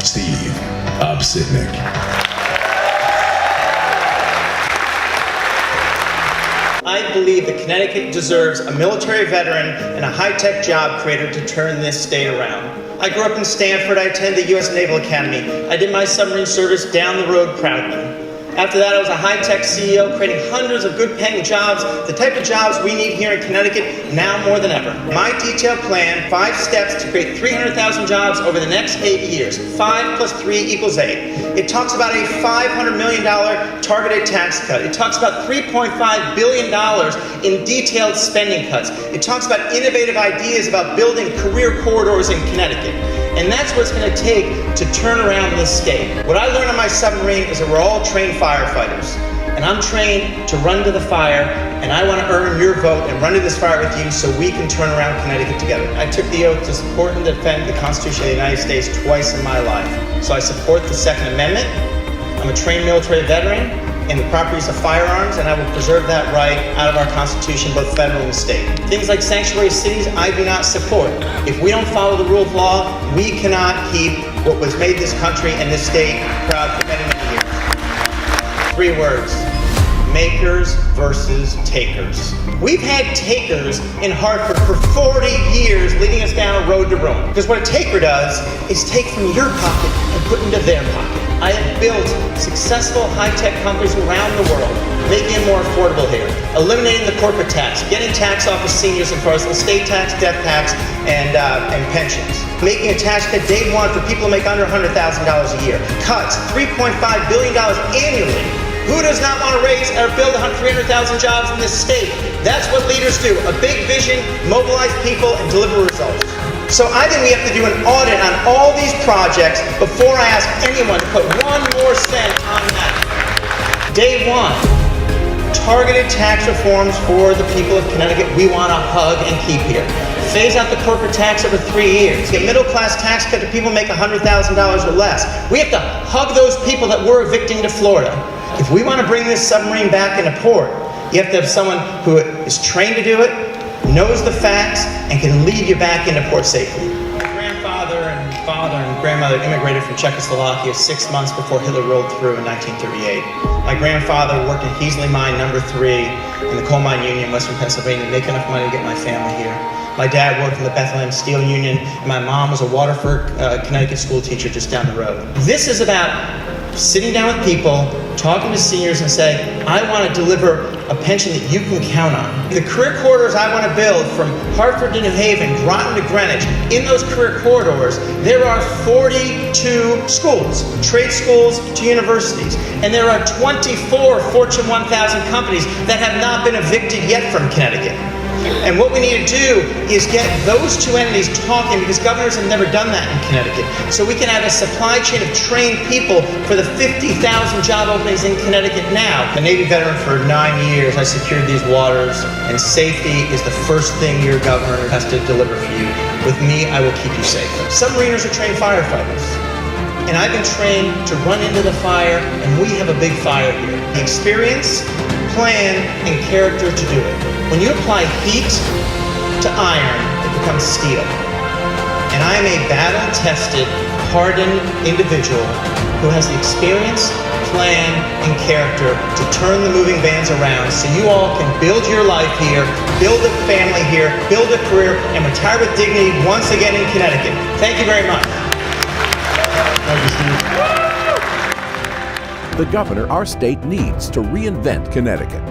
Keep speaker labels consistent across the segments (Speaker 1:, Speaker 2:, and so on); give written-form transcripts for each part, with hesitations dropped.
Speaker 1: Steve Obsitnik.
Speaker 2: I believe that Connecticut deserves a military veteran and a high-tech job creator to turn this state around. I grew up in Stanford. I attended the U.S. Naval Academy. I did my submarine service down the road proudly. After that, I was a high-tech CEO, creating hundreds of good-paying jobs, the type of jobs we need here in Connecticut now more than ever. My detailed plan, 5 steps to create 300,000 jobs over the next 8 years. 5 plus 3 equals 8. It talks about a $500 million targeted tax cut. It talks about $3.5 billion in detailed spending cuts. It talks about innovative ideas about building career corridors in Connecticut. And that's what it's going to take to turn around this state. What I learned on my submarine is that we're all trained firefighters. And I'm trained to run to the fire, and I want to earn your vote and run to this fire with you so we can turn around Connecticut together. I took the oath to support and defend the Constitution of the United States twice in my life. So I support the Second Amendment. I'm a trained military veteran in the proper use of firearms, and I will preserve that right out of our Constitution, both federal and state. Things like sanctuary cities, I do not support. If we don't follow the rule of law, we cannot keep what was made this country and this state proud for many, many years. 3 words: makers versus takers. We've had takers in Hartford for 40 years, leading us down a road to ruin. Because what a taker does is take from your pocket and put into their pocket. I have built successful high-tech companies around the world, making it more affordable here, eliminating the corporate tax, getting tax off of seniors and for us, estate tax, death tax, and pensions. Making a tax cut day one for people who make under $100,000 a year. Cuts $3.5 billion annually. Who does not want to raise or build 300,000 jobs in this state? That's what leaders do. A big vision, mobilize people, and deliver results. So I think we have to do an audit on all these projects before I ask anyone to put 1 more cent on that. Day 1, targeted tax reforms for the people of Connecticut we want to hug and keep here. Phase out the corporate tax over 3 years. Get middle-class tax cut to people who make $100,000 or less. We have to hug those people that we're evicting to Florida. If we want to bring this submarine back into port, you have to have someone who is trained to do it, knows the facts, and can lead you back into port safely. My grandfather and father and grandmother immigrated from Czechoslovakia 6 months before Hitler rolled through in 1938. My grandfather worked in Heasley Mine No. 3 in the coal mine union in western Pennsylvania, making enough money to get my family here. My dad worked in the Bethlehem Steel Union, and my mom was a Waterford, Connecticut school teacher just down the road. This is about sitting down with people, talking to seniors and saying, I want to deliver a pension that you can count on. The career corridors I want to build from Hartford to New Haven, Groton to Greenwich, in those career corridors, there are 42 schools, trade schools to universities, and there are 24 Fortune 1000 companies that have not been evicted yet from Connecticut. And what we need to do is get those 2 entities talking, because governors have never done that in Connecticut. So we can have a supply chain of trained people for the 50,000 job openings in Connecticut now. A Navy veteran for 9 years, I secured these waters, and safety is the first thing your governor has to deliver for you. With me, I will keep you safe. Submariners are trained firefighters. And I've been trained to run into the fire, and we have a big fire here. The experience, plan, and character to do it. When you apply heat to iron, it becomes steel. And I am a battle-tested, hardened individual who has the experience, plan, and character to turn the moving vans around so you all can build your life here, build a family here, build a career, and retire with dignity once again in Connecticut. Thank you very much.
Speaker 3: Thank you, Steve. The governor our state needs to reinvent Connecticut.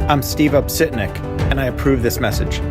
Speaker 4: I'm Steve Obsitnik, and I approve this message.